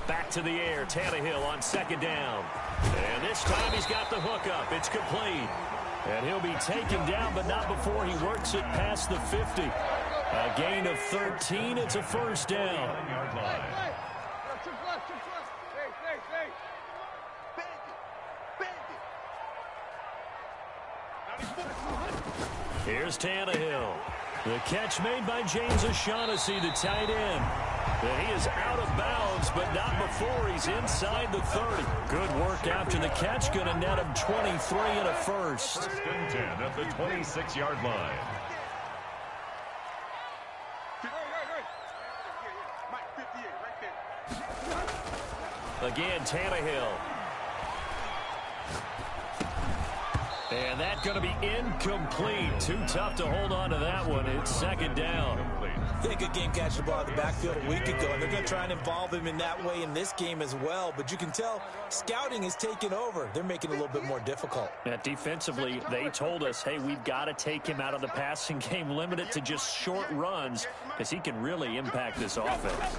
Back to the air, Tannehill on second down. And this time he's got the hookup. It's complete. And he'll be taken down, but not before he works it past the 50. A gain of 13. It's a first down. Here's Tannehill. The catch made by James O'Shaughnessy, the tight end. And he is out of bounds, but not before he's inside the 30. Good work after the catch. Going to net him 23 and a first. First and 10 at the 26-yard line. Again, Tannehill. And that's going to be incomplete. Too tough to hold on to that one. It's second down. They had a good game catching the ball in the backfield a week ago, and they're going to try and involve him in that way in this game as well. But you can tell scouting is taking over. They're making it a little bit more difficult. Yeah, defensively, they told us, hey, we've got to take him out of the passing game, limit it to just short runs, because he can really impact this offense.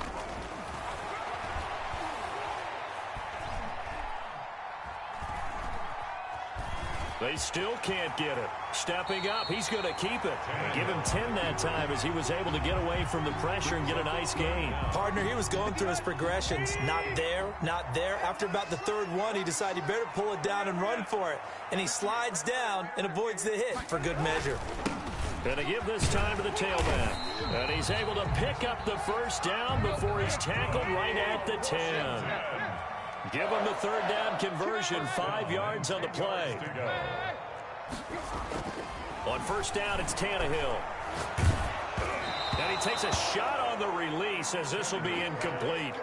They still can't get it. Stepping up, he's going to keep it. Give him 10 that time as he was able to get away from the pressure and get a nice gain. Partner, he was going through his progressions. Not there, not there. After about the third one, he decided he better pull it down and run for it. And he slides down and avoids the hit for good measure. Going to give this time to the tailback. And he's able to pick up the first down before he's tackled right at the 10. Give him the third down conversion, 5 yards on the play. On first down, it's Tannehill. And he takes a shot on the release as this will be incomplete.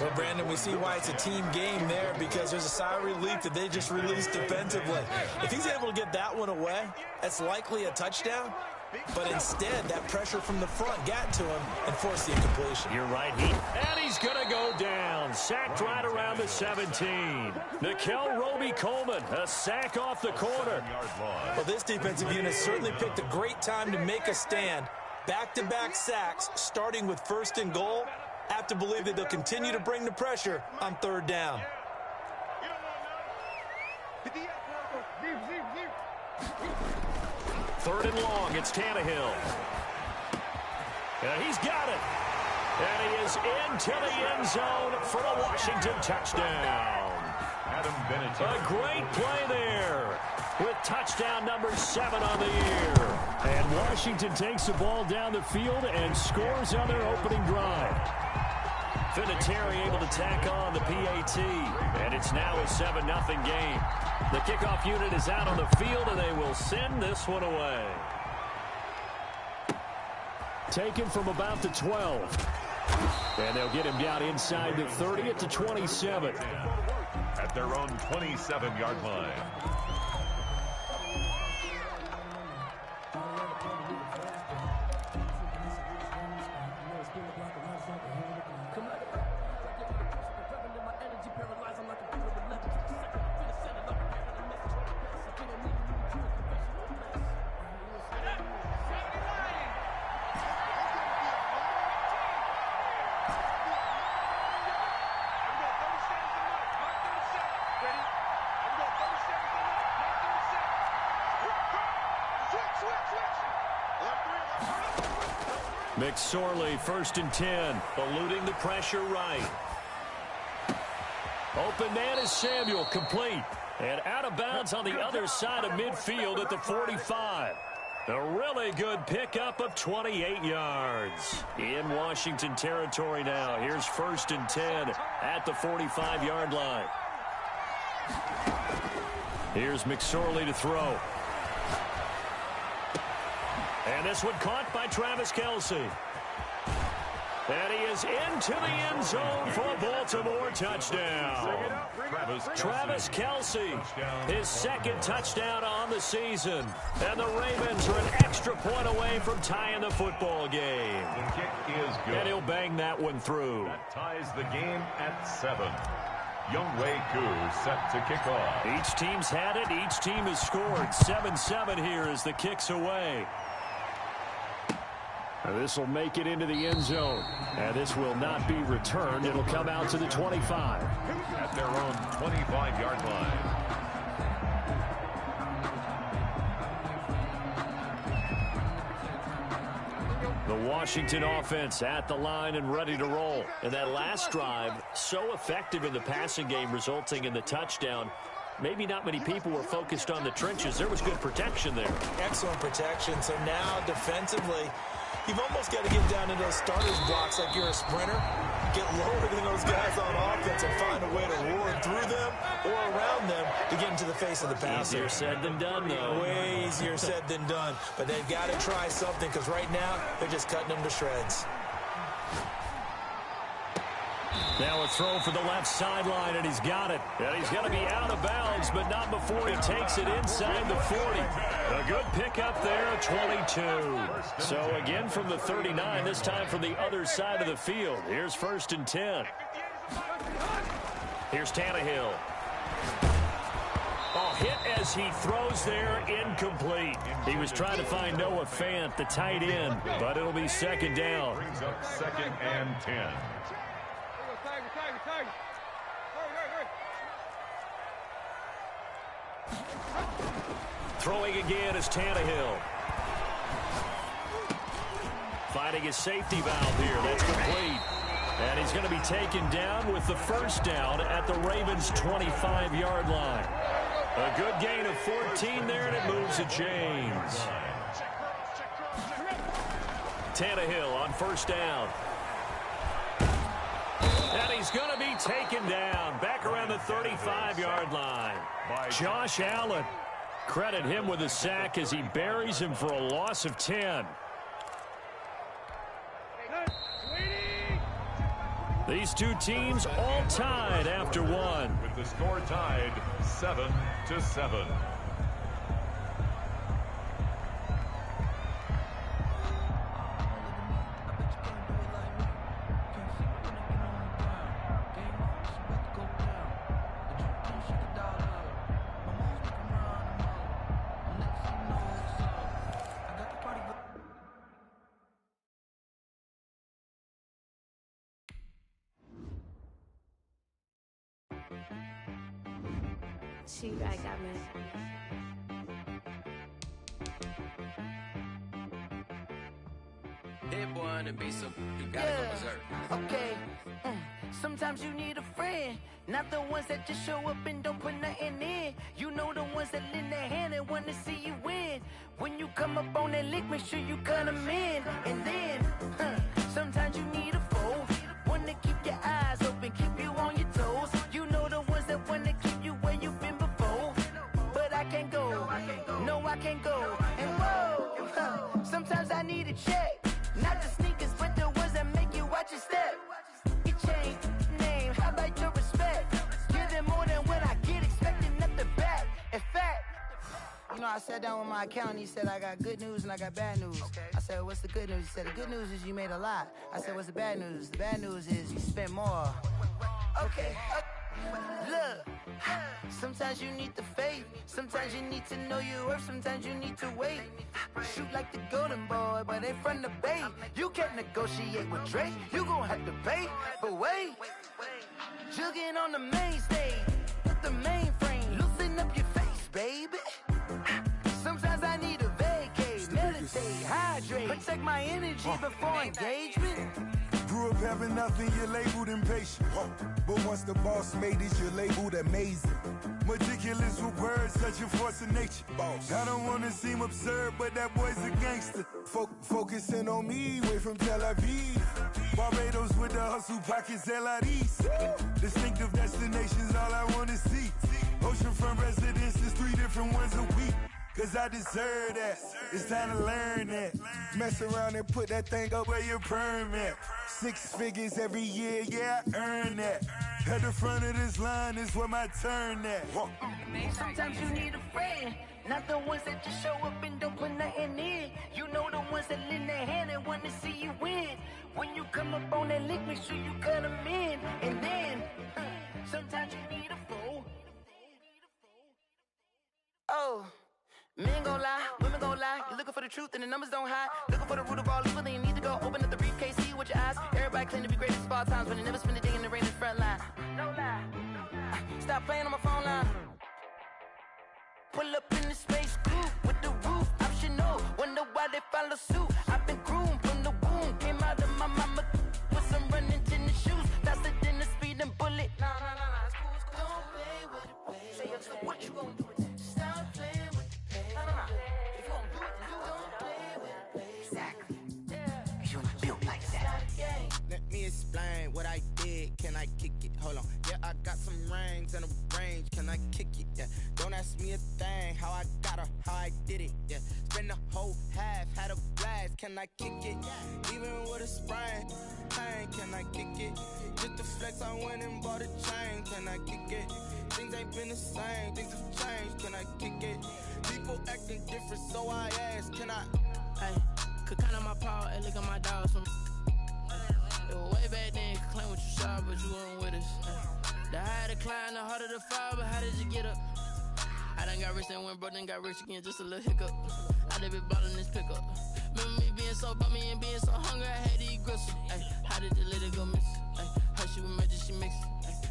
Well, Brandon, we see why it's a team game there, because there's a sigh of relief that they just released defensively. If he's able to get that one away, that's likely a touchdown. But instead, that pressure from the front got to him and forced the incompletion. You're right, and he's going to go down. Sacked right around the 17. Nickel Roby-Coleman, a sack off the corner. Well, this defensive unit certainly picked a great time to make a stand. Back-to-back sacks, starting with first and goal. I have to believe that they'll continue to bring the pressure on third down. Third and long, it's Tannehill. And he's got it. And he is into the end zone for a Washington touchdown. A great play there with touchdown number 7 on the year. And Washington takes the ball down the field and scores on their opening drive. Vinatieri able to tack on the PAT. And it's now a 7-0 game. The kickoff unit is out on the field, and they will send this one away. Taken from about the 12. And they'll get him down inside the 30 at the 27. At their own 27-yard line. McSorley, first and 10, eluding the pressure right. Open man is Samuel, complete. And out of bounds on the other side of midfield at the 45. A really good pickup of 28 yards. In Washington territory now. Here's first and 10 at the 45-yard line. Here's McSorley to throw. And this one caught by Travis Kelce. And he is into the end zone for a Baltimore touchdown. Travis Kelce, his second touchdown on the season. And the Ravens are an extra point away from tying the football game. The kick is good. And he'll bang that one through. That ties the game at 7. Younghoe Koo set to kick off. Each team's had it. Each team has scored. 7-7 here as the kick's away. This will make it into the end zone. And this will not be returned. It'll come out to the 25. At their own 25-yard line. The Washington offense at the line and ready to roll. And that last drive, so effective in the passing game, resulting in the touchdown. Maybe not many people were focused on the trenches. There was good protection there. Excellent protection. So now defensively, you've almost got to get down into those starters blocks like you're a sprinter. Get lower than those guys on offense and find a way to roar through them or around them to get into the face of the passer. Easier said than done, though. Way easier said than done. But they've got to try something because right now they're just cutting them to shreds. Now a throw for the left sideline, and he's got it. And he's going to be out of bounds, but not before he takes it inside the 40. A good pickup there, 22. So again from the 39, this time from the other side of the field. Here's 1st and 10. Here's Tannehill. Oh, hit as he throws there, incomplete. He was trying to find Noah Fant, the tight end, but it'll be 2nd down. Brings up 2nd and 10. Throwing again is Tannehill. Finding his safety valve here. That's complete. And he's going to be taken down with the 1st down at the Ravens' 25-yard line. A good gain of 14 there, and it moves to James. Tannehill on 1st down. And he's going to be taken down back around the 35-yard line. Josh Allen. Credit him with a sack as he buries him for a loss of 10. These two teams all tied after one. With the score tied 7-7. She right got me. That boy on the beat, so you gotta go berserk. Okay. Sometimes you need a friend, not the ones that just show up and don't put nothing in. You know the ones that lend their hand and want to see you win. When you come up on that lick, make sure you cut them in. And then, sometimes you need a foe, one to keep your eyes open, keep you on your toes. You know the ones that want to keep you where you've been before. But I can't go, no I can't go. And whoa, sometimes I need a check, not the sneakers, but the ones that make you watch your step. Your chain, name, how about your respect? Give them more than what I get, expecting nothing back. In fact, you know, I sat down with my accountant. He said, I got good news and I got bad news. I said, what's the good news? He said, the good news is you made a lot. I said, what's the bad news? The bad news is you spent more. Okay. Look, sometimes you need the faith. Sometimes you need to know your worth. Sometimes you need to wait. Shoot like the golden boy, but ain't from the bay. You can't negotiate with Drake. You gon' have to pay. But wait, jugging on the main stage with the mainframe. Loosen up your face, baby. Sometimes I need a vacate, meditate, hydrate, protect my energy before engagement. Grew up having nothing, you're labeled impatient. But once the boss made it, you're labeled amazing. Meticulous with words, such a force of nature. I don't wanna seem absurd, but that boy's a gangster. Focusing on me, way from Tel Aviv. Barbados with the hustle pockets, LIDs. Distinctive destinations, all I wanna see. Oceanfront residences, 3 different ones a week. Cause I deserve that, it's time to learn that. Mess around and put that thing up where your perm at. 6 figures every year, yeah, I earn that. At the front of this line is where my turn at. Sometimes you need a friend, not the ones that just show up and don't put nothing in. You know the ones that lend their hand and want to see you win. When you come up on that lick, make sure you cut them in. And then, sometimes you need a fool. Oh. Men gon' lie, women gon' lie. lie. You're looking for the truth and the numbers don't hide. Looking for the root of all evil, then you need to go open up the briefcase, see with your eyes. Everybody claim to be greatest of all times, but they never spend a day in the rain in the front line. No lie. Stop playing on my phone line. Pull up in the space coupe with the roof optional. Wonder why they follow suit. I've been groomed from the womb. Came out of my mama with some running tennis shoes. Faster than the speeding bullet. Nah, it's cool, it's cool. Don't play with it, baby. Say what you gonna do with it? Stop playing with it, baby. Nah. If you gonna do it, then you don't play with it, baby. Exactly. Yeah. Cause you're built like that. Let me explain what I did. Can I kick it? Hold on. Yeah, I got some rings and a range. Can I kick it? Yeah. Don't ask me a thing. How I got her, how I did it. Yeah. Spend the whole half, had a blast. Can I kick it? Even with a sprain, pain. Can I kick it? Just to flex, I went and bought a chain. Can I kick it? Things ain't been the same. Things have changed. Can I kick it? People acting different, so I ask. Can I? Hey, could count on my power and look at my dogs from. It was way back then, could claim what you saw, but you weren't with us. The higher the climb, the harder the fall, but how did you get up? I done got rich and went broke, then got rich again, just a little hiccup. I done been ballin' this pickup. Remember me being so bummy and being so hungry, I had to eat gristle. Ay, how did you let it go miss? Ay, her she was magic, she mixed.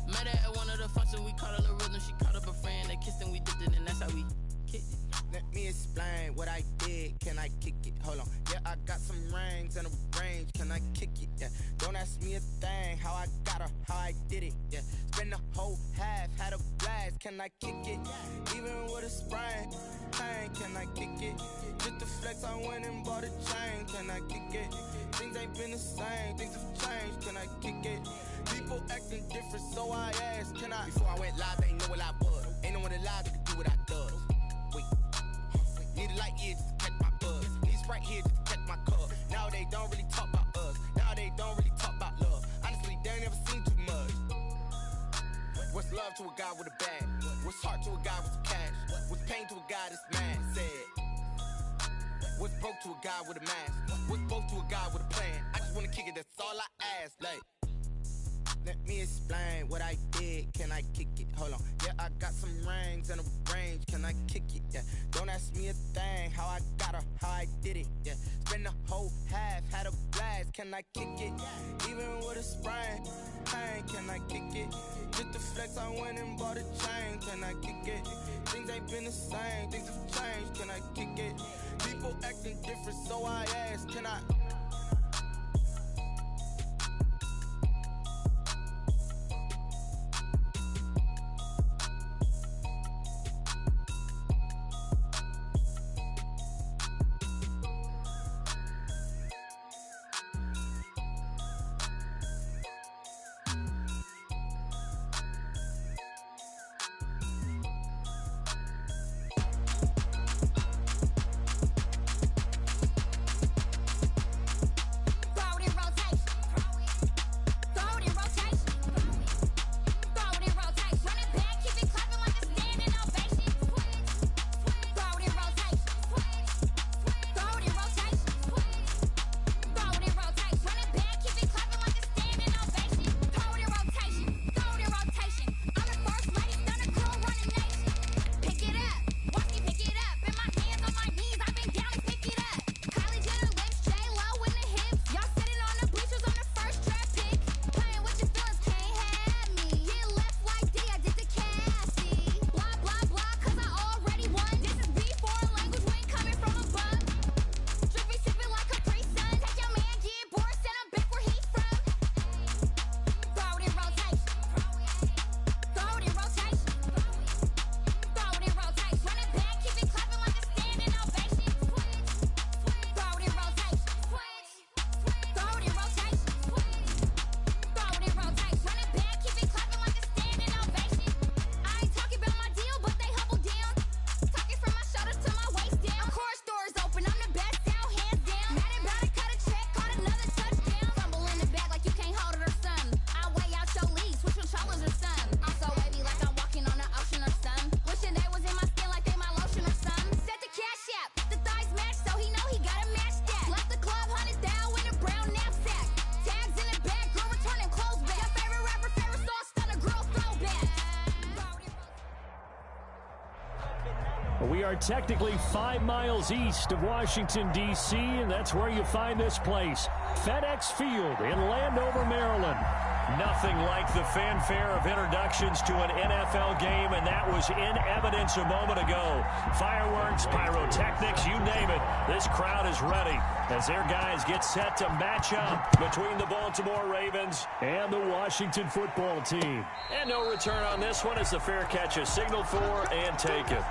Met her at one of the functions, we caught a little rhythm, she caught up a friend, they kissed and we dipped it, and that's how we kicked it. Let me explain what I did. Can I kick it? Hold on. Yeah, I got some rings and a range. Can I kick it? Yeah. Don't ask me a thing. How I got her, how I did it. Yeah. Spend the whole half, had a blast. Can I kick it? Even with a sprain, pain. Can I kick it? Just to flex, I went and bought a chain. Can I kick it? Things ain't been the same. Things have changed. Can I kick it? People acting different, so I asked. Can I? Before I went live, they ain't know what I was. Ain't no one alive that could do what I does. Wait. Need a light here just to catch my buzz. Need Sprite here just to catch my cup. Now they don't really talk about us. Now they don't really talk about love. Honestly, they ain't never seen too much. What's love to a guy with a bag? What's heart to a guy with some cash? What's pain to a guy that's mad? Said. What's broke to a guy with a mask? What's broke to a guy with a plan? I just wanna kick it, that's all I ask. Like, let me explain what I did. Can I kick it? Hold on. Yeah, I got some rings and a range. Can I kick it? Yeah. Don't ask me a thing. How I got her, how I did it. Yeah. Spend the whole half, had a blast. Can I kick it? Even with a sprain, pain. Can I kick it? Just to flex, I went and bought a chain. Can I kick it? Things ain't been the same. Things have changed. Can I kick it? People acting different, so I ask. Can I? We are technically 5 miles east of Washington, D.C., and that's where you find this place, FedEx Field in Landover, Maryland. Nothing like the fanfare of introductions to an NFL game, and that was in evidence a moment ago. Fireworks, pyrotechnics, you name it. This crowd is ready as their guys get set to match up between the Baltimore Ravens and the Washington football team. And no return on this one as the fair catch is signaled for and taken.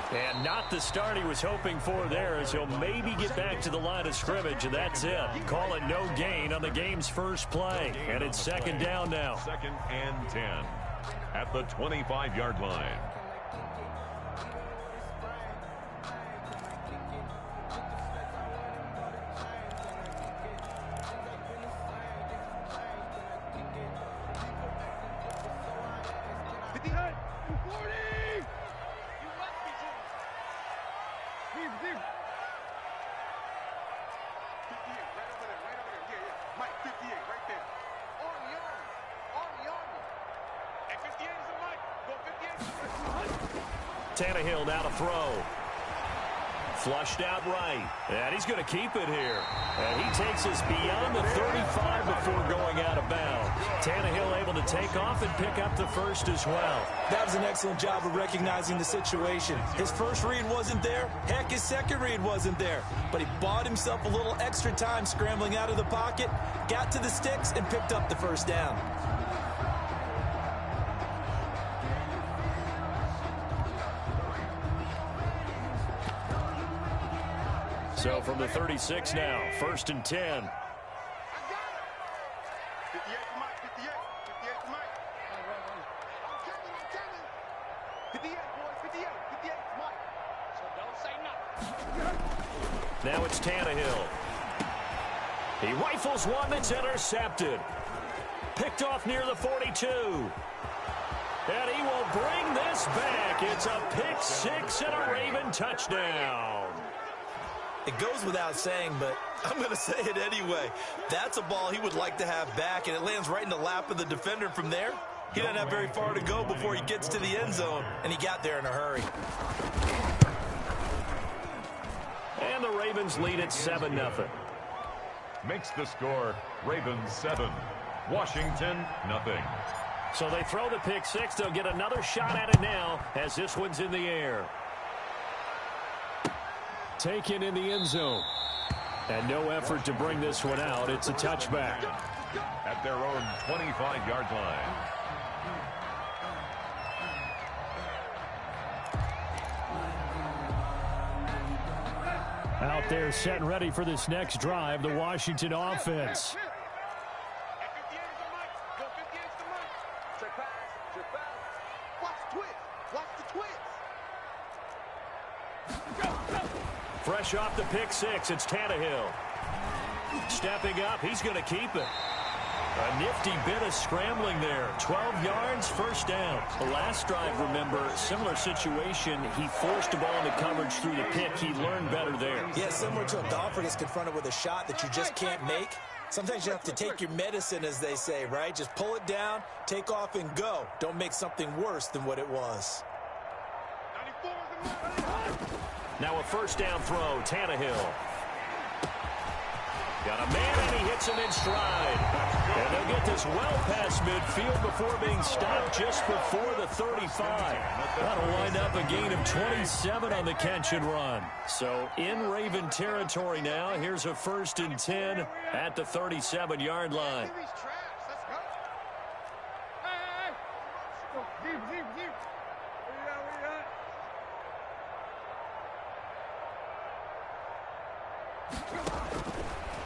And not the start he was hoping for there, as he'll maybe get back to the line of scrimmage, and that's it. Call it no gain on the game's first play. And it's second down now. 2nd and 10 at the 25-yard line. Tannehill now to throw. Flushed out right. And he's going to keep it here. And he takes us beyond the 35 before going out of bounds. Tannehill able to take off and pick up the first as well. That was an excellent job of recognizing the situation. His first read wasn't there. Heck, his second read wasn't there. But he bought himself a little extra time scrambling out of the pocket, got to the sticks, and picked up the first down. So from the 36 now, 1st and 10. Now it's Tannehill. He rifles one that's intercepted. Picked off near the 42. And he will bring this back. It's a pick six and a Raven touchdown. It goes without saying, but I'm going to say it anyway. That's a ball he would like to have back, and it lands right in the lap of the defender from there. He doesn't have very far to go before he gets to the end zone, and he got there in a hurry. And the Ravens lead at 7-0. Makes the score Ravens 7, Washington nothing. So they throw the pick six. They'll get another shot at it now as this one's in the air. Taken in the end zone. And no effort to bring this one out. It's a touchback. At their own 25-yard line. Out there set and ready for this next drive, the Washington offense. Fresh off the pick six, it's Tannehill. Stepping up, he's going to keep it. A nifty bit of scrambling there. 12 yards, first down. The last drive, remember, similar situation. He forced the ball into coverage through the pick. He learned better there. Yeah, similar to a golfer gets confronted with a shot that you just can't make. Sometimes you have to take your medicine, as they say, right? Just pull it down, take off, and go. Don't make something worse than what it was. Now a first down throw, Tannehill. Got a man, and he hits him in stride. And they'll get this well past midfield before being stopped just before the 35. That'll wind up a gain of 27 on the catch and run. So in Raven territory now. Here's a 1st and 10 at the 37-yard line.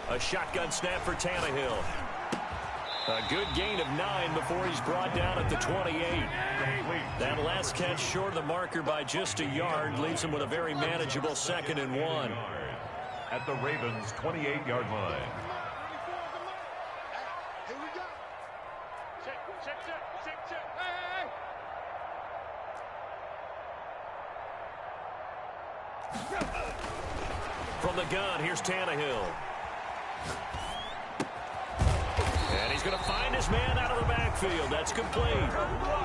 A shotgun snap for Tannehill. A good gain of 9 before he's brought down at the 28. That last catch short of the marker by just a yard leaves him with a very manageable 2nd and 1. At the Ravens' 28-yard line. From the gun, here's Tannehill. And he's going to find his man out of the backfield. That's complete.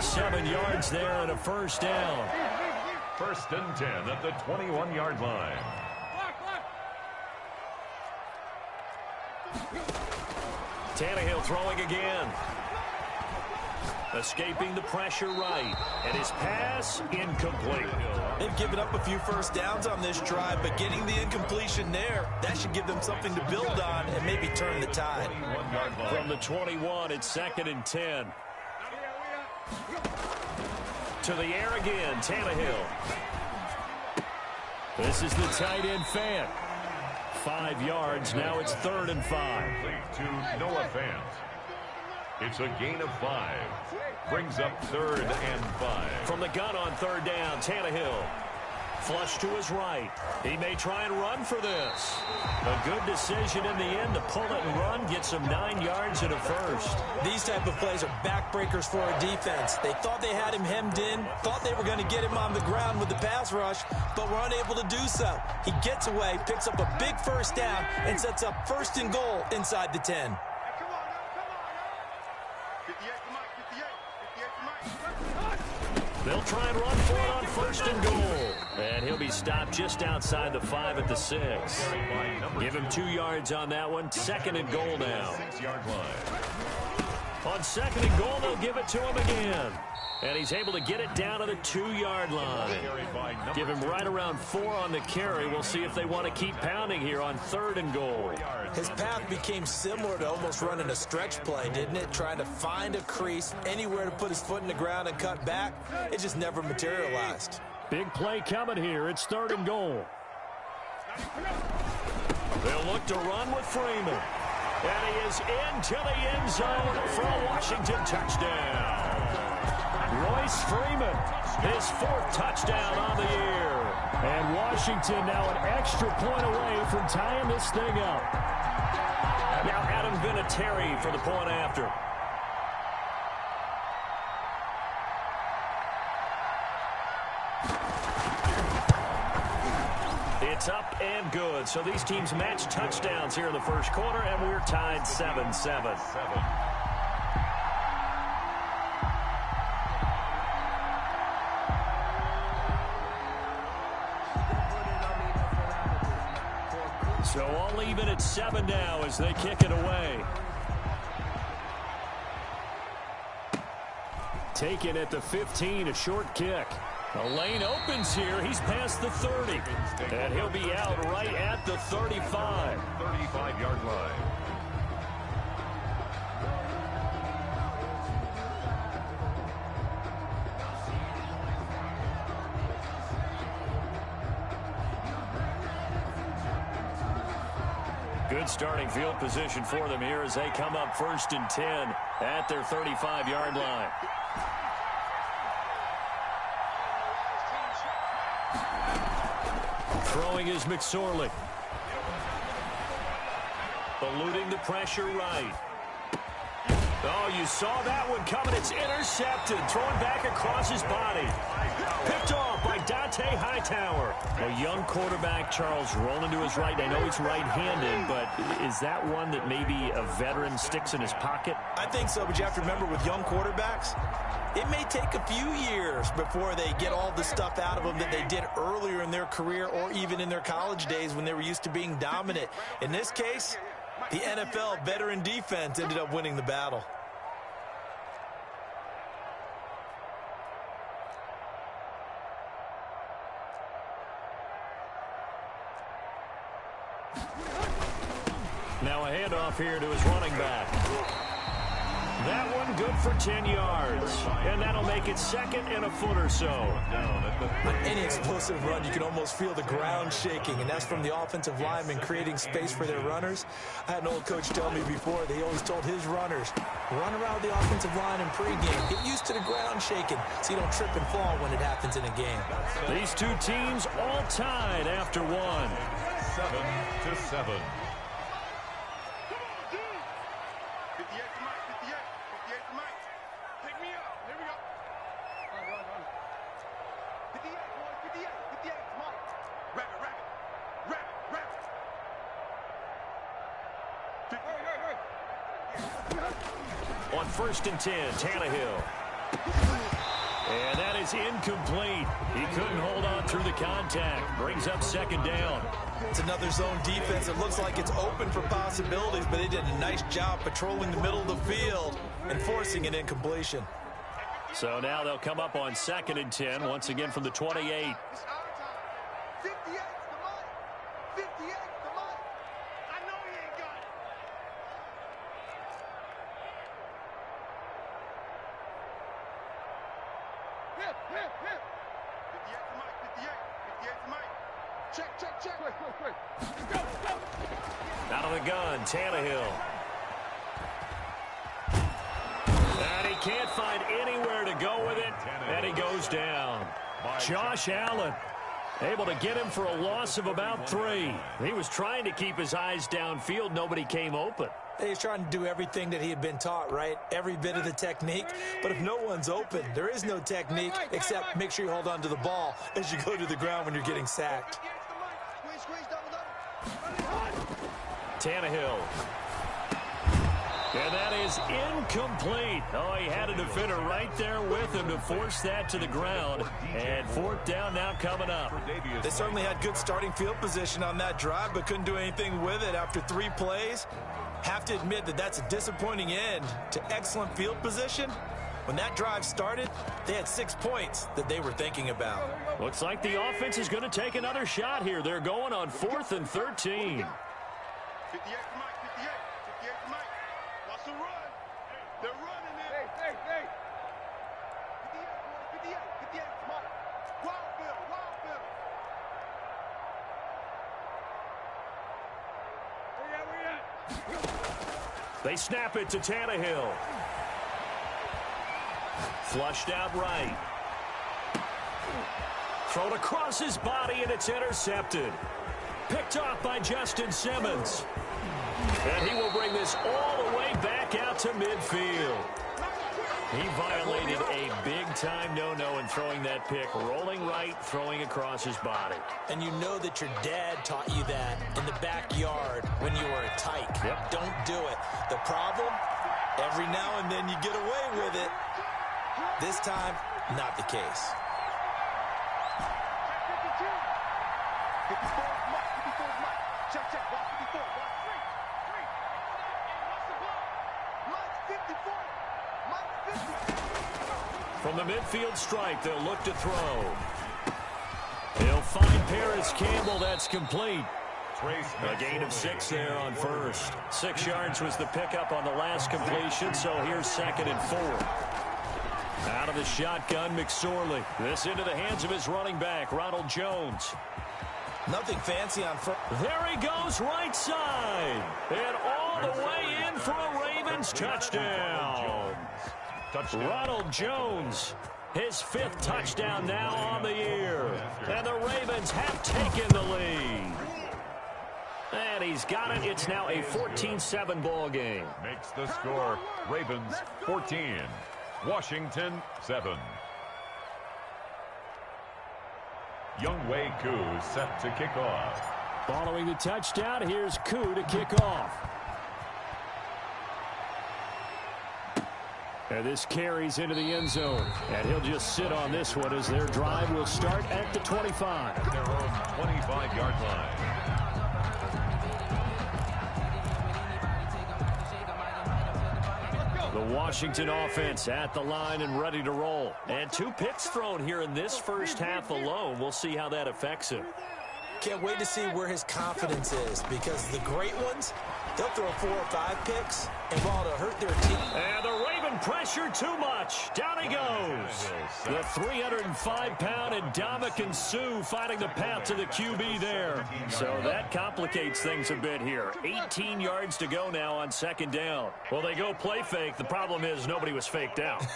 7 yards there and a first down. 1st and 10 at the 21-yard line. Tannehill throwing again. Escaping the pressure right. And his pass incomplete. They've given up a few first downs on this drive, but getting the incompletion there, that should give them something to build on and maybe turn the tide. From the 21, it's 2nd and 10. To the air again, Tannehill. This is the tight end Fant. 5 yards, now it's 3rd and 5. To Noah Fant. It's a gain of 5. Brings up 3rd and 5. From the gun on 3rd down, Tannehill. Flush to his right. He may try and run for this. A good decision in the end to pull it and run, get some 9 yards and a first. These type of plays are backbreakers for a defense. They thought they had him hemmed in, thought they were going to get him on the ground with the pass rush, but were unable to do so. He gets away, picks up a big first down, and sets up 1st and goal inside the 10. They'll try and run for it on 1st and goal. And he'll be stopped just outside the 5 at the 6. Give him 2 yards on that one. 2nd and goal now. 6-yard line. On 2nd and goal, they'll give it to him again. And he's able to get it down to the 2-yard line. Give him right around 4 on the carry. We'll see if they want to keep pounding here on 3rd and goal. His path became similar to almost running a stretch play, didn't it? Trying to find a crease, anywhere to put his foot in the ground and cut back. It just never materialized. Big play coming here. It's 3rd and goal. They'll look to run with Freeman. And he is into the end zone for a Washington touchdown. Royce Freeman, his 4th touchdown on the year. And Washington now an extra point away from tying this thing up. Now Adam Vinatieri for the point after. It's up and good. So these teams match touchdowns here in the first quarter, and we're tied 7-7. So all even at 7 now as they kick it away. Taken at the 15, a short kick. The lane opens here. He's past the 30. And he'll be out right at the 35. 35-yard line. Good starting field position for them here as they come up 1st and 10 at their 35-yard line. Throwing is McSorley. Eluding the pressure right. Oh, you saw that one coming. It's intercepted. Throwing back across his body. Picked off by Dante Hightower. A young quarterback, Charles, rolling to his right. I know he's right-handed, but is that one that maybe a veteran sticks in his pocket? I think so, but you have to remember with young quarterbacks, it may take a few years before they get all the stuff out of them that they did earlier in their career or even in their college days when they were used to being dominant. In this case, the NFL veteran defense ended up winning the battle. Now a handoff here to his running back. That one good for 10 yards. And that'll make it 2nd and a foot or so. On any explosive run, you can almost feel the ground shaking, and that's from the offensive linemen creating space for their runners. I had an old coach tell me before, they always told his runners, run around the offensive line in pregame. Get used to the ground shaking so you don't trip and fall when it happens in a game. These two teams all tied after one. 7-7. On 1st and 10, Tannehill. And that is incomplete. He couldn't hold on through the contact. Brings up 2nd down. It's another zone defense. It looks like it's open for possibilities, but they did a nice job patrolling the middle of the field and forcing an incompletion. So now they'll come up on 2nd and 10, once again from the 28. Out of the gun, Tannehill. And he can't find anywhere to go with it, and he goes down. Josh Allen able to get him for a loss of about 3. He was trying to keep his eyes downfield. Nobody came open. He's trying to do everything that he had been taught, right? Every bit of the technique. But if no one's open, there is no technique except make sure you hold on to the ball as you go to the ground when you're getting sacked. Tannehill. And that is incomplete. Oh, he had a defender right there with him to force that to the ground. And 4th down now coming up. They certainly had good starting field position on that drive, but couldn't do anything with it after 3 plays. Have to admit that that's a disappointing end to excellent field position. When that drive started, they had 6 points that they were thinking about. Looks like the offense is going to take another shot here. They're going on 4th and 13. 58 to Mike, 58 to Mike. Watch the run. They're running it. Hey. 58 to Mike. Wild Bill. Where you at? They snap it to Tannehill. Flushed out right. Thrown across his body, and it's intercepted. Picked off by Justin Simmons. And he will bring this all the way back out to midfield. He violated a big-time no-no in throwing that pick. Rolling right, throwing across his body. And you know that your dad taught you that in the backyard when you were a tyke. Yep. Don't do it. The problem, every now and then you get away with it. This time, not the case. 54 Mike. Check. Watch 54. Watch 3. Mike's 54. From the midfield stripe, they'll look to throw. He'll find Paris Campbell. That's complete. A gain of 6 there on 1st. 6 yards was the pickup on the last completion, so here's 2nd and 4. Out of the shotgun, McSorley. This into the hands of his running back, Ronald Jones. Nothing fancy on foot. There he goes, right side. And all the way in for a Ravens touchdown. Ronald Jones, his 5th touchdown now on the year. And the Ravens have taken the lead. And he's got it. It's now a 14-7 ball game. Makes the score Ravens 14, Washington 7. Younghoe Koo set to kick off. Following the touchdown, here's Koo to kick off. And this carries into the end zone. And he'll just sit on this one as their drive will start at the 25. At their own 25-yard line. The Washington offense at the line and ready to roll. And 2 picks thrown here in this first half alone. We'll see how that affects him. Can't wait to see where his confidence is, because the great ones, they'll throw 4 or 5 picks, and while it'll hurt their team. And the Ravens giving pressure too much. Down he goes. The 305-pound Ndamukong Suh finding the path to the QB there. So that complicates things a bit here. 18 yards to go now on second down. Well, they go play fake. The problem is nobody was faked out.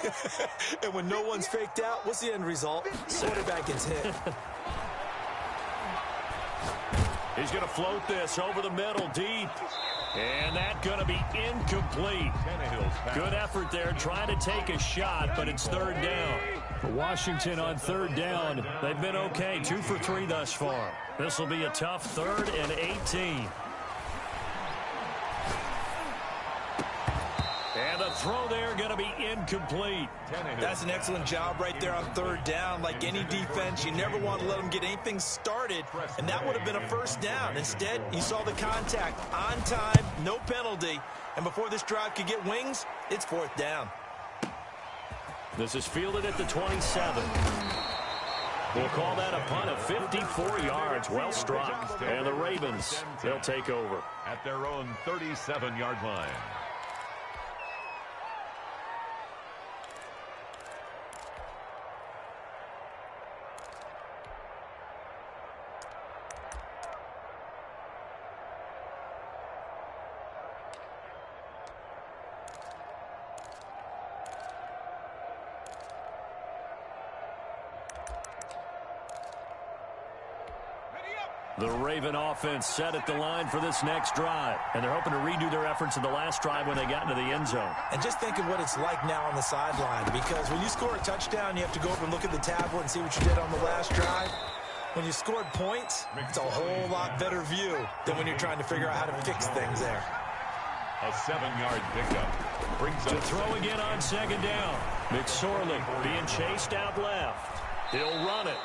And when no one's faked out, what's the end result? Quarterback gets hit. He's going to float this over the middle deep. And that's going to be incomplete. Good effort there trying to take a shot, but it's third down. For Washington on third down, they've been okay. 2 for 3 thus far. This will be a tough 3rd and 18. And the throw there going to be incomplete. That's an excellent job right there on third down. Like any defense, you never want to let them get anything started, and that would have been a first down. Instead, you saw the contact on time, no penalty, and before this drive could get wings, it's fourth down. This is fielded at the 27. We'll call that a punt of 54 yards. Well struck. And the Ravens, they'll take over. At their own 37-yard line. The Raven offense set at the line for this next drive. And they're hoping to redo their efforts in the last drive when they got into the end zone. And just think of what it's like now on the sideline, because when you score a touchdown, you have to go over and look at the tablet and see what you did on the last drive. When you scored points, it's a whole lot better view than when you're trying to figure out how to fix things there. A 7-yard pickup brings to throw again on second down. McSorley being chased out left. He'll run it.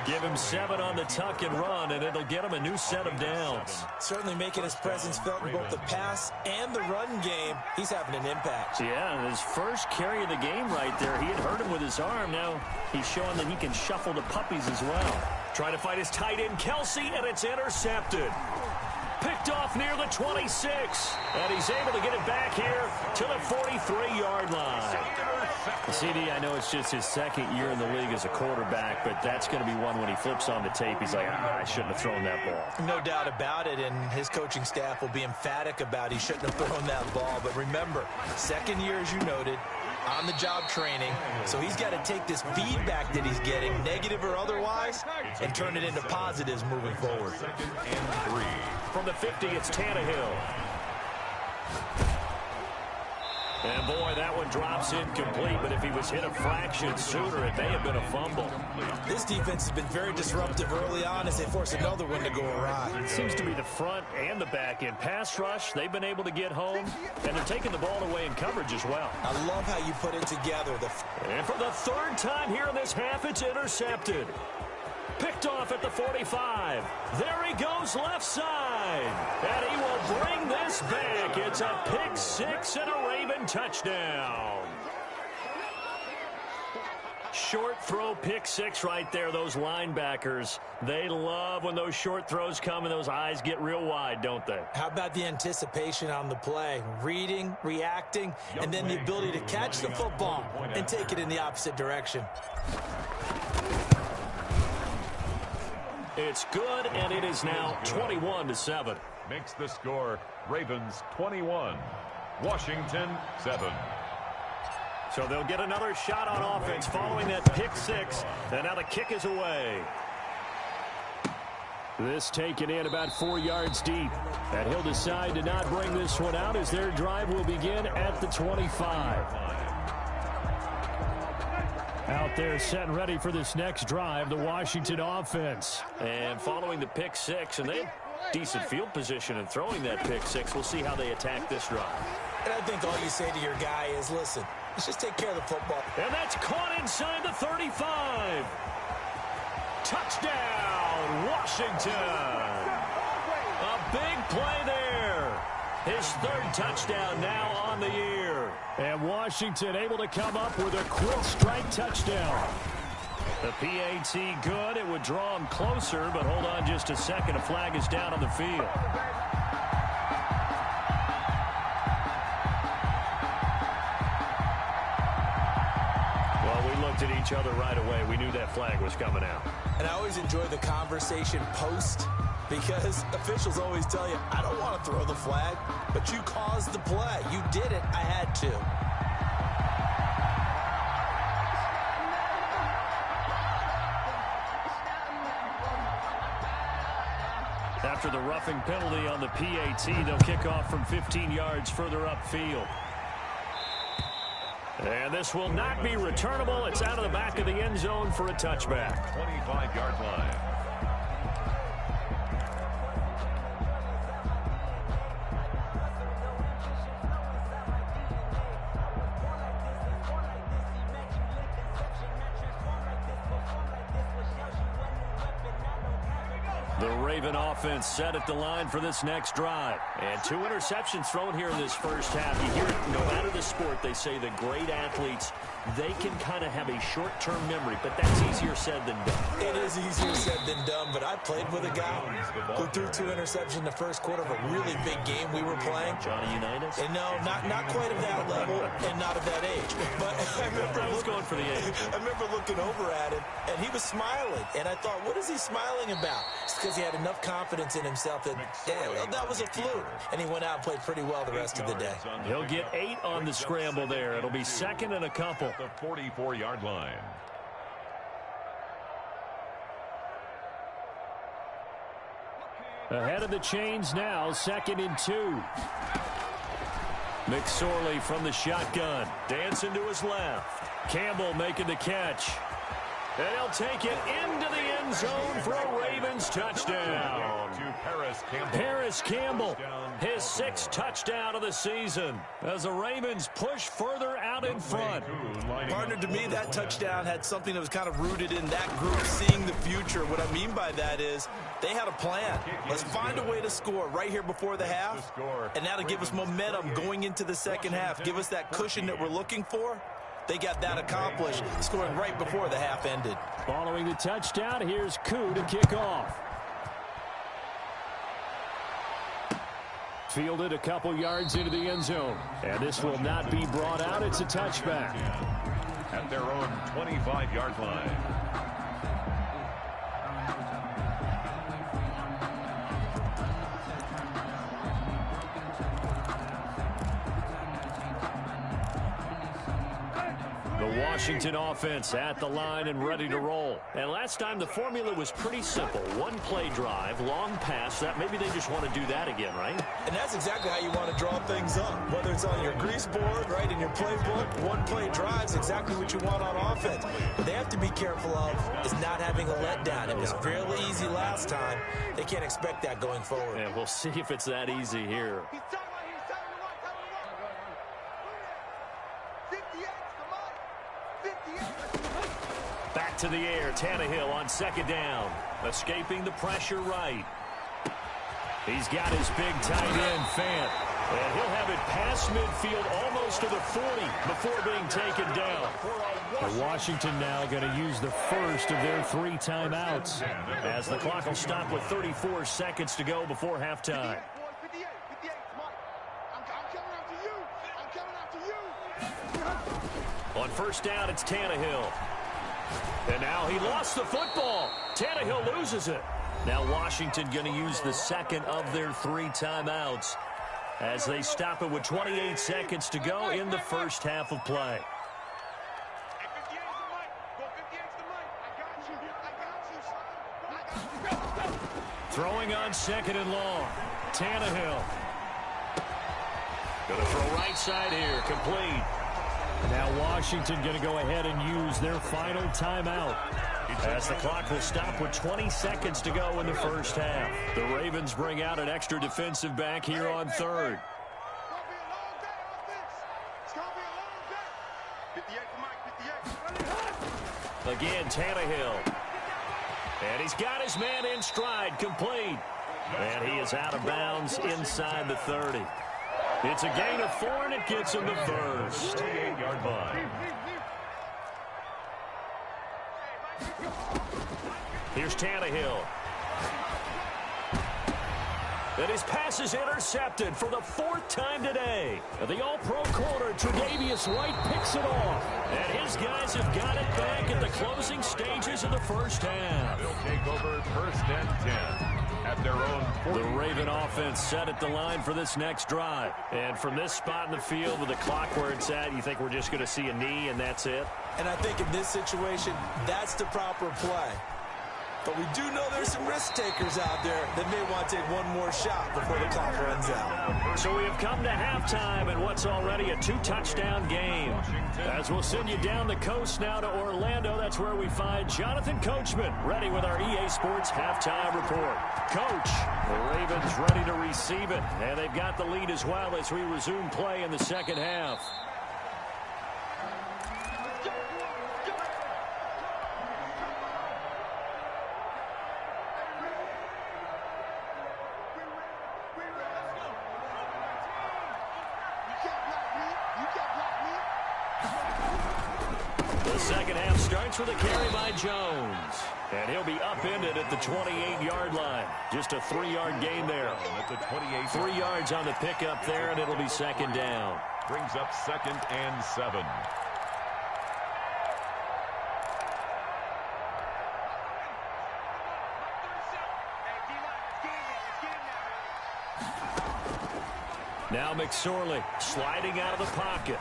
Give him 7 on the tuck and run, and it'll get him a new set of downs. Certainly making his presence felt in both the pass and the run game. He's having an impact. Yeah, and his first carry of the game right there, he had hurt him with his arm. Now he's showing that he can shuffle the puppies as well. Trying to fight his tight end, Kelsey, and it's intercepted. Picked off near the 26, and he's able to get it back here to the 43-yard line. CD, I know it's just his second year in the league as a quarterback, but that's going to be one when he flips on the tape. He's like, I shouldn't have thrown that ball. No doubt about it, and his coaching staff will be emphatic about he shouldn't have thrown that ball. But remember, second year, as you noted, on-the-job training, so he's got to take this feedback that he's getting, negative or otherwise, and turn it into positives moving forward. And 3. From the 50, it's Tannehill. And boy, that one drops incomplete, but if he was hit a fraction sooner, it may have been a fumble. This defense has been very disruptive early on as they force another one to go awry. It seems to be the front and the back end. Pass rush, they've been able to get home, and they're taking the ball away in coverage as well. I love how you put it together. And for the 3rd time here in this half, it's intercepted. Picked off at the 45. There he goes left side. And he will bring this back. It's a pick 6 and a Raven touchdown. Short throw pick 6 right there. Those linebackers, they love when those short throws come and those eyes get real wide, don't they? How about the anticipation on the play? Reading, reacting, and then the ability to catch the football and take it in the opposite direction. It's good, and it is now 21-7. Makes the score Ravens 21, Washington 7. So they'll get another shot on offense following that pick 6, and now the kick is away. This taken in about 4 yards deep, and he'll decide to not bring this one out as their drive will begin at the 25. Out there set and ready for this next drive, the Washington offense. And following the pick 6, and they have decent field position in throwing that pick 6. We'll see how they attack this drive. And I think all you say to your guy is, listen, let's just take care of the football. And that's caught inside the 35. Touchdown, Washington. A big play there. His 3rd touchdown now on the year. And Washington able to come up with a quick strike touchdown. The PAT good. It would draw him closer, but hold on just a second. A flag is down on the field. looked at each other right away. We knew that flag was coming out. And I always enjoy the conversation post because officials always tell you, I don't want to throw the flag, but you caused the play. You did it. I had to. After the roughing penalty on the PAT, they'll kick off from 15 yards further upfield. And this will not be returnable. It's out of the back of the end zone for a touchback. 25-yard line. The Raven offense set at the line for this next drive. And 2 interceptions thrown here in this first half. You hear it, no matter the sport, they say the great athletes, they can kind of have a short-term memory, but that's easier said than done. It is easier said than done, but I played with a guy who threw 2 interceptions in the first quarter of a really big game we were playing. Johnny Unitas? And no, not quite of that level and not of that age. But I remember going for the age. I remember looking over at him, and he was smiling. And I thought, what is he smiling about? It's because he had enough confidence in himself that that was a fluke. And he went out and played pretty well the rest of the day. He'll get 8 on the scramble there. It'll be second and a couple. The 44-yard line. Ahead of the chains now, 2nd and 2. McSorley from the shotgun. Dancing to his left. Campbell making the catch. And he'll take it into the end zone for a Ravens touchdown. To Paris Campbell. Paris Campbell, his 6th touchdown of the season as the Ravens push further out in front. Partner, to me, that touchdown had something that was kind of rooted in that group seeing the future. What I mean by that is they had a plan. Let's find a way to score right here before the half, and that'll give us momentum going into the second half. Give us that cushion that we're looking for. They got that accomplished, scoring right before the half ended. Following the touchdown, here's Koo to kick off. Fielded a couple yards into the end zone. And this will not be brought out. It's a touchback. At their own 25-yard line. The Washington offense at the line and ready to roll. And last time the formula was pretty simple. 1 play drive, long pass. That maybe they just want to do that again, right? And that's exactly how you want to draw things up. Whether it's on your grease board, right, in your playbook, 1 play drive is exactly what you want on offense. What they have to be careful of is not having a letdown. It was fairly easy last time. They can't expect that going forward. And we'll see if it's that easy here. Back to the air, Tannehill on 2nd down. Escaping the pressure right. He's got his big tight end, Fant. And he'll have it past midfield almost to the 40 before being taken down. The Washington now going to use the first of their 3 timeouts as the clock will stop with 34 seconds to go before halftime. On 1st down, it's Tannehill. And now he lost the football. Tannehill loses it. Now Washington going to use the 2nd of their 3 timeouts as they stop it with 28 seconds to go in the first half of play. Throwing on 2nd and long. Tannehill. Going to throw right side here. Complete. Now Washington going to go ahead and use their final timeout as the clock will stop with 20 seconds to go in the first half. The Ravens bring out an extra defensive back here on 3rd. Again, Tannehill. And he's got his man in stride, complete. And he is out of bounds inside the 30. It's a gain of 4, and it gets him the first. 28-yard line. Here's Tannehill. And his pass is intercepted for the 4th time today. The All-Pro corner, Tre'Davious White, picks it off. And his guys have got it back at the closing stages of the first half. They'll take over 1st and 10 at their own 40. The Raven offense set at the line for this next drive. And from this spot in the field with the clock where it's at, you think we're just going to see a knee and that's it? And I think in this situation, that's the proper play. But we do know there's some risk takers out there that may want to take one more shot before the clock runs out. So we have come to halftime in what's already a 2-touchdown game. As we'll send you down the coast now to Orlando, that's where we find Jonathan Coachman ready with our EA Sports halftime report. Coach, the Ravens ready to receive it, and they've got the lead as well as we resume play in the second half. The second half starts with a carry by Jones. And he'll be upended at the 28-yard line. Just a 3-yard gain there. At the 28. 3 yards on the pickup there, and it'll be second down. Brings up 2nd and 7. Now McSorley sliding out of the pocket.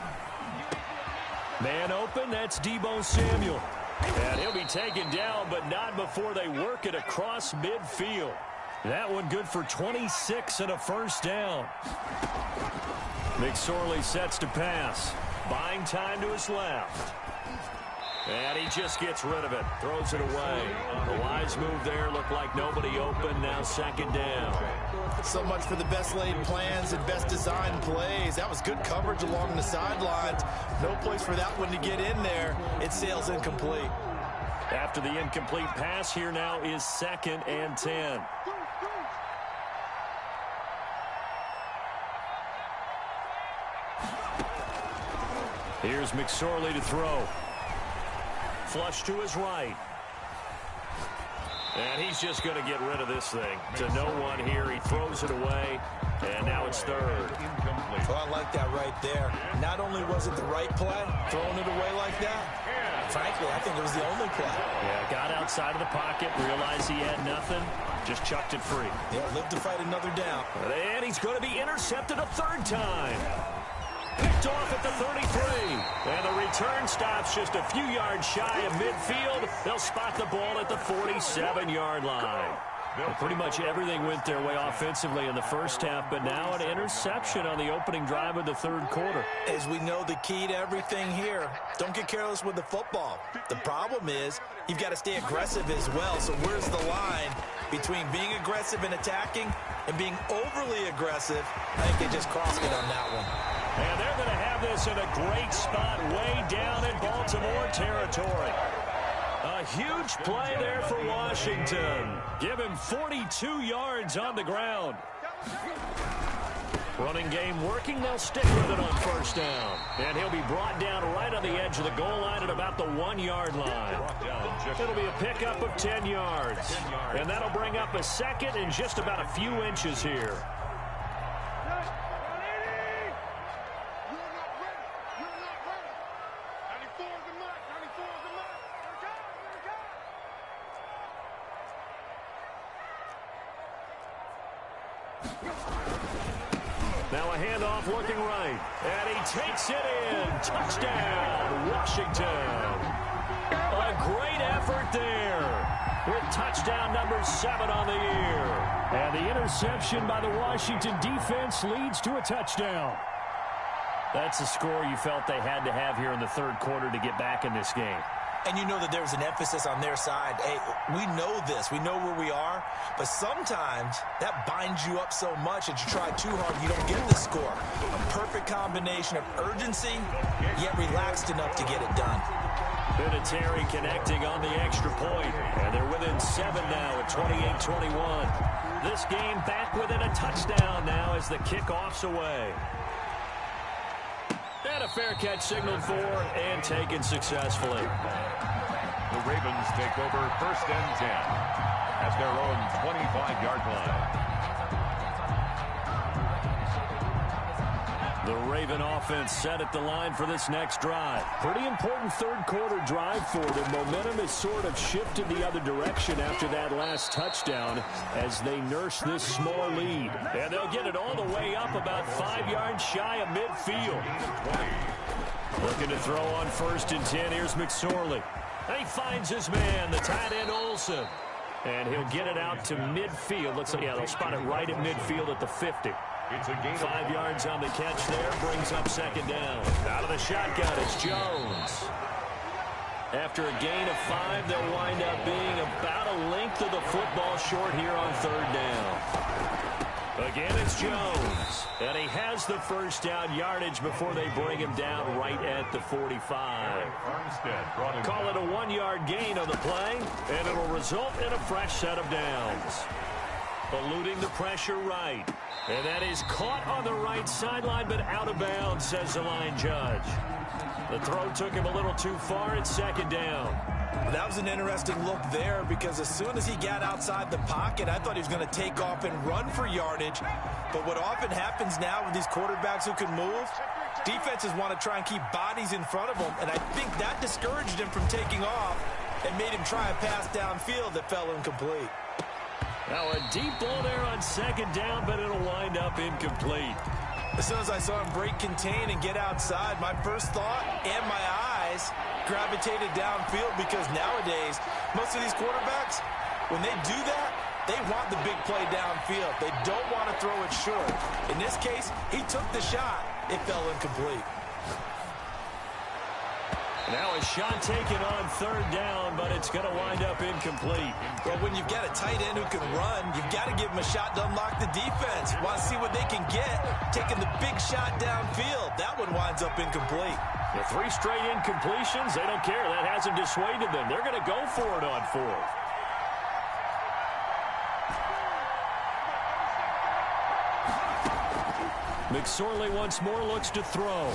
Man open, that's Deebo Samuel. And he'll be taken down, but not before they work it across midfield. That one good for 26 and a first down. McSorley sets to pass. Buying time to his left. And he just gets rid of it. Throws it away. A wise move there. Looked like nobody open. Now second down. So much for the best laid plans and best designed plays. That was good coverage along the sidelines. No place for that one to get in there. It sails incomplete. After the incomplete pass, here now is 2nd and 10. Here's McSorley to throw. Flush to his right. And he's just going to get rid of this thing. To no one here. He throws it away. And now it's 3rd. Incomplete. Oh, I like that right there. Not only was it the right play, throwing it away like that, frankly, I think it was the only play. Yeah, got outside of the pocket, realized he had nothing, just chucked it free. Yeah, lived to fight another down. And he's going to be intercepted a 3rd time. Picked off at the 33. And the return stops just a few yards shy of midfield. They'll spot the ball at the 47-yard line. Pretty much everything went their way offensively in the first half, but now an interception on the opening drive of the 3rd quarter. As we know, the key to everything here, don't get careless with the football. The problem is you've got to stay aggressive as well. So where's the line between being aggressive and attacking and being overly aggressive? I think they just crossed it on that one. And they're going to have this in a great spot way down in Baltimore territory. A huge play there for Washington. Give him 42 yards on the ground. Running game working. They'll stick with it on 1st down. And he'll be brought down right on the edge of the goal line at about the 1-yard line. It'll be a pickup of 10 yards. And that'll bring up a 2nd and just about a few inches here. Now a handoff looking right. And he takes it in. Touchdown, Washington. A great effort there with touchdown number 7 on the year. And the interception by the Washington defense leads to a touchdown. That's the score you felt they had to have here in the 3rd quarter to get back in this game. And you know that there's an emphasis on their side. Hey, we know this. We know where we are. But sometimes that binds you up so much that you try too hard, you don't get the score. A perfect combination of urgency, yet relaxed enough to get it done. Vinatieri connecting on the extra point. And they're within 7 now at 28-21. This game back within a touchdown now as the kickoff's away. And a fair catch signaled for and taken successfully. The Ravens take over 1st and 10 at their own 25-yard line. The Raven offense set at the line for this next drive. Pretty important third-quarter drive for them. Momentum has sort of shifted the other direction after that last touchdown as they nurse this small lead. And they'll get it all the way up about 5 yards shy of midfield. Looking to throw on 1st and 10. Here's McSorley. And he finds his man, the tight end Olsen. And he'll get it out to midfield. Looks like, yeah, they'll spot it right at midfield at the 50. It's a gain 5 yards on the catch there. Brings up 2nd down. Out of the shotgun, it's Jones. After a gain of 5, they'll wind up being about a length of the football short here on 3rd down. Again, it's Jones. And he has the first down yardage before they bring him down right at the 45. Call it a 1-yard gain on the play, and it'll result in a fresh set of downs. Eluding the pressure right. And that is caught on the right sideline, but out of bounds, says the line judge. The throw took him a little too far. It's 2nd down. That was an interesting look there because as soon as he got outside the pocket, I thought he was going to take off and run for yardage. But what often happens now with these quarterbacks who can move, defenses want to try and keep bodies in front of them, and I think that discouraged him from taking off and made him try a pass downfield that fell incomplete. Now a deep ball there on 2nd down, but it'll wind up incomplete. As soon as I saw him break contain and get outside, my first thought and my eyes gravitated downfield because nowadays, most of these quarterbacks, when they do that, they want the big play downfield. They don't want to throw it short. In this case, he took the shot. It fell incomplete. Now a shot taken on 3rd down, but it's going to wind up incomplete. Well, when you've got a tight end who can run, you've got to give him a shot to unlock the defense. Want to see what they can get, taking the big shot downfield. That one winds up incomplete. The 3 straight incompletions, they don't care. That hasn't dissuaded them. They're going to go for it on 4th. McSorley once more looks to throw.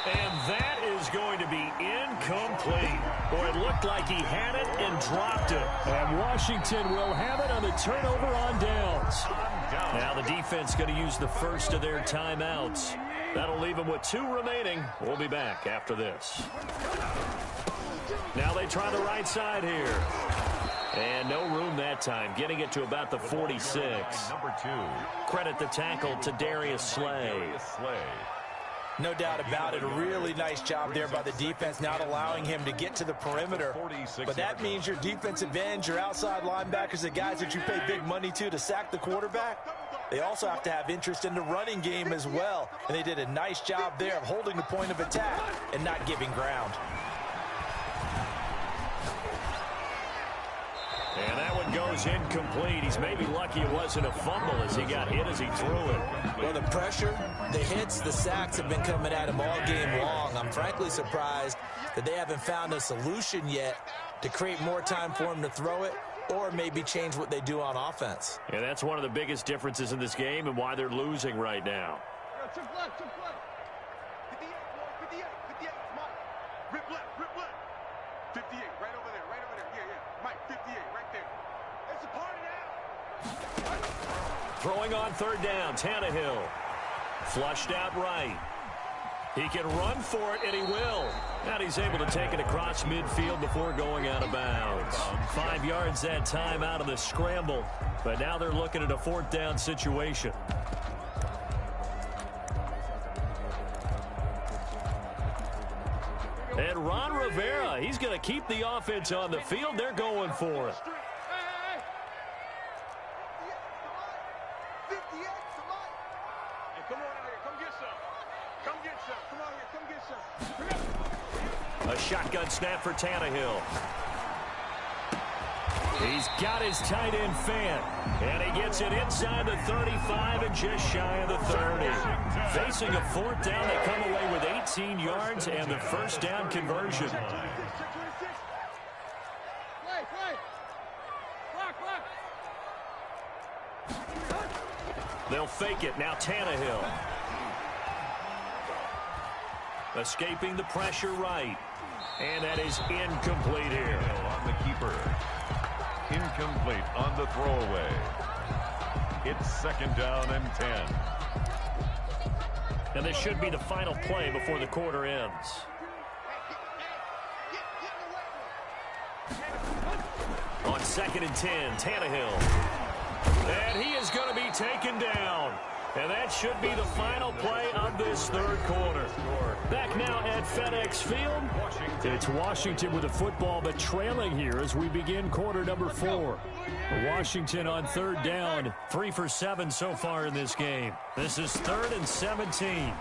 And that is going to be incomplete. Boy, it looked like he had it and dropped it. And Washington will have it on the turnover on downs. Now the defense going to use the first of their timeouts. That'll leave them with 2 remaining. We'll be back after this. Now they try the right side here. And no room that time, getting it to about the 46. Number 2. Credit the tackle to Darius Slay. No doubt about it. A really nice job there by the defense, not allowing him to get to the perimeter. But that means your defensive ends, your outside linebackers, the guys that you pay big money to sack the quarterback, they also have to have interest in the running game as well. And they did a nice job there of holding the point of attack and not giving ground. And that one goes incomplete. He's maybe lucky it wasn't a fumble as he got hit as he threw it. Well, the pressure, the hits, the sacks have been coming at him all game long. I'm frankly surprised that they haven't found a solution yet to create more time for him to throw it or maybe change what they do on offense. Yeah, that's one of the biggest differences in this game and why they're losing right now. Took left. 58, 58, come on. Rip left. 58, right over there. Yeah. Mike, 58, right there. It's a party now. Throwing on 3rd down, Tannehill. Flushed out right. He can run for it, and he will. And he's able to take it across midfield before going out of bounds. 5 yards that time out of the scramble. But now they're looking at a 4th down situation. And Ron Rivera, he's going to keep the offense on the field. They're going for it. A shotgun snap for Tannehill. He's got his tight end Fant. And he gets it inside the 35 and just shy of the 30. Facing a 4th down, they come away with 18 yards and the first down conversion. They'll fake it. Now Tannehill. Escaping the pressure right. And that is incomplete here. On the keeper. Incomplete on the throwaway. It's 2nd down and 10. And this should be the final play before the quarter ends. On 2nd and 10, Tannehill. And he is going to be taken down. And that should be the final play of this third quarter. Back now at FedEx Field. It's Washington with the football, but trailing here as we begin quarter number 4. Washington on 3rd down, 3 for 7 so far in this game. This is 3rd and 17.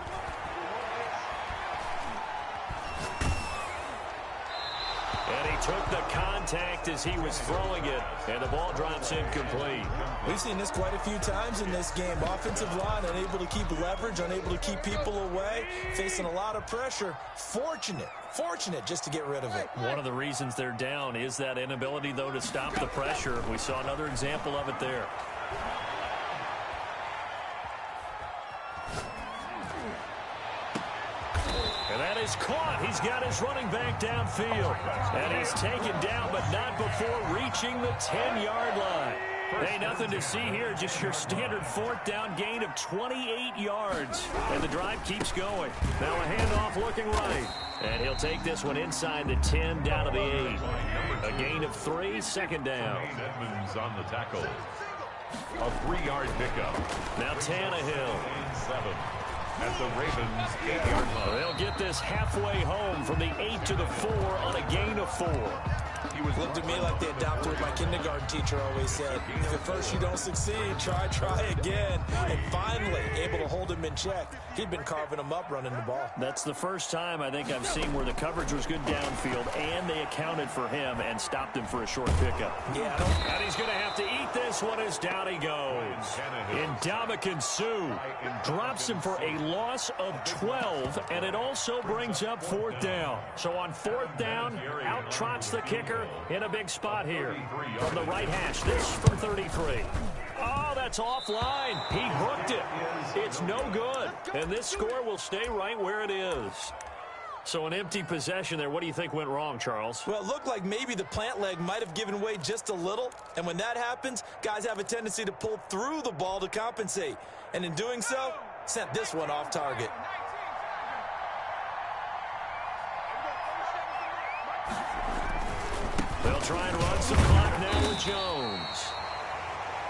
And he took the contact as he was throwing it, and the ball drops incomplete. We've seen this quite a few times in this game. Offensive line unable to keep leverage, unable to keep people away, facing a lot of pressure. Fortunate just to get rid of it. One of the reasons they're down is that inability, though, to stop the pressure. We saw another example of it there. And that is caught. He's got his running back downfield. And he's taken down, but not before reaching the 10-yard line. Hey, nothing to see here. Just your standard 4th down gain of 28 yards. And the drive keeps going. Now a handoff looking right. And he'll take this one inside the 10 down to the 8. A gain of 3, 2nd down. Edmonds on the tackle. A 3-yard pickup. Now Tannehill. 7. At the Ravens' 8-yard line. They'll get this halfway home from the 8 to the 4 on a gain of 4. Looked to me like they adopted what my kindergarten teacher always said. If at first you don't succeed, try again. And finally, able to hold him in check. He'd been carving him up running the ball. That's the first time I think I've seen where the coverage was good downfield, and they accounted for him and stopped him for a short pickup. Yeah. And he's going to have to eat this one as down he goes. Ndamukong Suh drops him for a loss of 12, and it also brings up 4th down. So on 4th down, out trots the kicker in a big spot here. From the right hash, this from 33. Oh, that's offline. He hooked it. It's no good. And this score will stay right where it is. So an empty possession there. What do you think went wrong, Charles? Well, it looked like maybe the plant leg might have given way just a little. And when that happens, guys have a tendency to pull through the ball to compensate. And in doing so, sent this one off target. They'll try and run some clock now with Jones.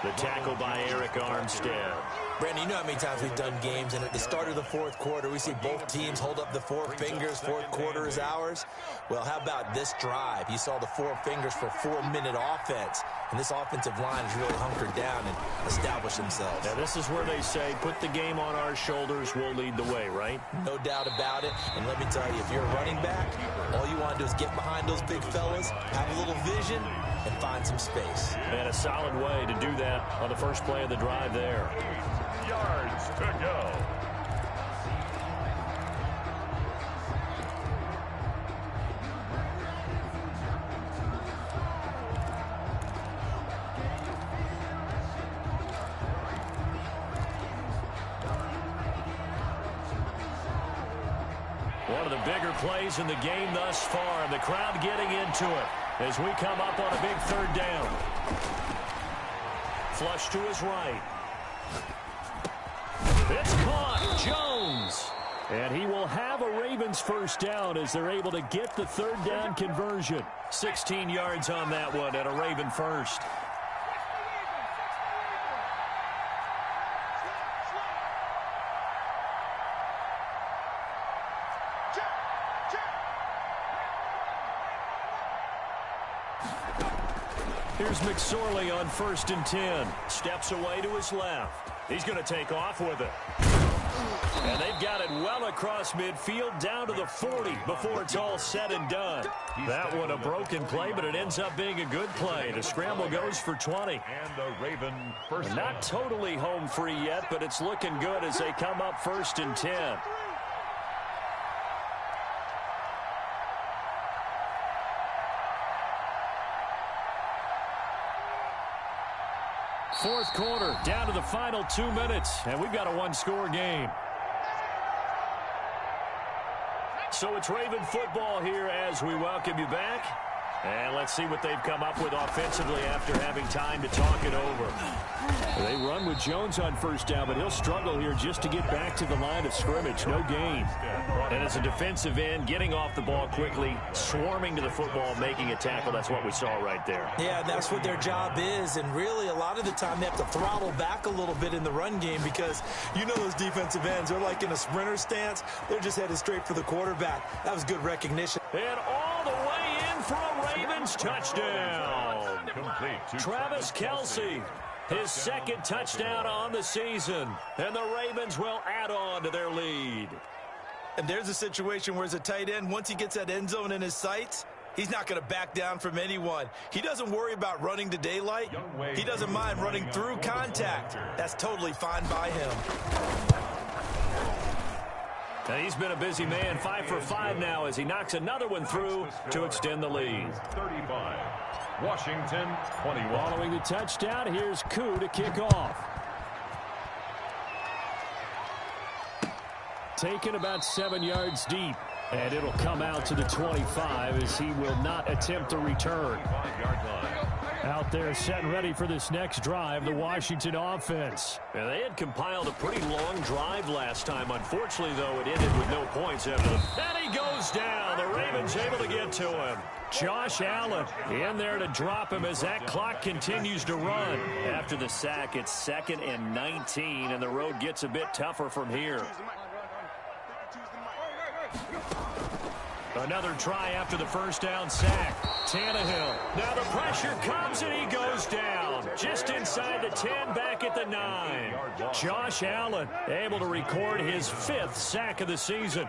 The tackle by Eric Armstead. Brandon, you know how many times we've done games, and at the start of the 4th quarter, we see both teams hold up the 4 fingers, 4th quarter is ours. Well, how about this drive? You saw the 4 fingers for 4-minute offense, and this offensive line has really hunkered down and established themselves. Now, this is where they say, put the game on our shoulders, we'll lead the way, right? No doubt about it, and let me tell you, if you're a running back, all you want to do is get behind those big fellas, have a little vision, and find some space. And a solid way to do that on the first play of the drive there. Yards to go. One of the bigger plays in the game thus far. The crowd getting into it as we come up on a big 3rd down. Flush to his right. It's caught. Jones. And he will have a Ravens 1st down as they're able to get the 3rd down conversion. 16 yards on that one and a Raven 1st. Here's McSorley on 1st and 10. Steps away to his left. He's going to take off with it. And they've got it well across midfield down to the 40 before it's all said and done. That one a broken play, but it ends up being a good play. The scramble goes for 20. And the Raven 1st. Not totally home free yet, but it's looking good as they come up 1st and 10. Fourth quarter, down to the final 2 minutes, and we've got a 1-score game. So it's Raven football here as we welcome you back. And let's see what they've come up with offensively after having time to talk it over. They run with Jones on first down, but he'll struggle here just to get back to the line of scrimmage. No gain. And as a defensive end, getting off the ball quickly, swarming to the football, making a tackle, that's what we saw right there. Yeah, that's what their job is. And really, a lot of the time, they have to throttle back a little bit in the run game because you know those defensive ends, they're like in a sprinter stance. They're just headed straight for the quarterback. That was good recognition. And all the way in for a Ravens touchdown. Travis Kelce, his second touchdown on the season. And the Ravens will add on to their lead. And there's a situation where as a tight end, once he gets that end zone in his sights, he's not going to back down from anyone. He doesn't worry about running to daylight. He doesn't mind running through contact. That's totally fine by him. And he's been a busy man, 5 for 5 now as he knocks another one through to extend the lead. 35. Washington, 21. Following the touchdown, here's Koo to kick off. Taken about 7 yards deep. And it'll come out to the 25 as he will not attempt a return. Out there set and ready for this next drive, the Washington offense. And they had compiled a pretty long drive last time. Unfortunately, though, it ended with no points after them. And he goes down. The Ravens able to get to him. Josh Allen in there to drop him as that clock continues to run. After the sack, it's 2nd and 19, and the road gets a bit tougher from here. Another try after the first down sack. Tannehill. Now the pressure comes and he goes down. Just inside the 10, back at the 9. Josh Allen able to record his 5th sack of the season.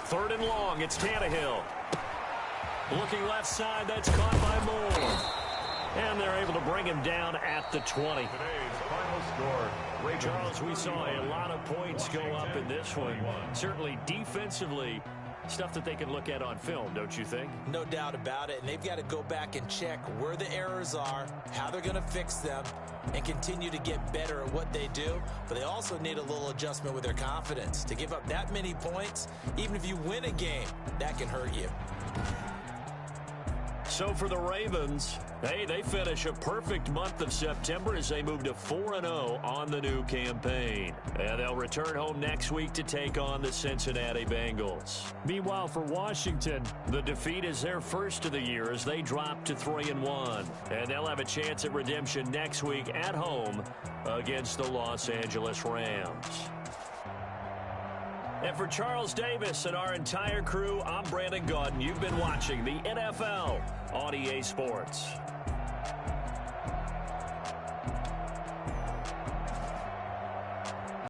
3rd and long, it's Tannehill. Looking left side, that's caught by Moore. And they're able to bring him down at the 20. Today's final score. Charles, we saw a lot of points go up in this one. Certainly defensively, stuff that they can look at on film, don't you think? No doubt about it. And they've got to go back and check where the errors are, how they're going to fix them, and continue to get better at what they do. But they also need a little adjustment with their confidence. To give up that many points, even if you win a game, that can hurt you. So for the Ravens, hey, they finish a perfect month of September as they move to 4-0 on the new campaign. And they'll return home next week to take on the Cincinnati Bengals. Meanwhile, for Washington, the defeat is their first of the year as they drop to 3-1. And they'll have a chance at redemption next week at home against the Los Angeles Rams. And for Charles Davis and our entire crew, I'm Brandon Gaudin. You've been watching the NFL on EA Sports.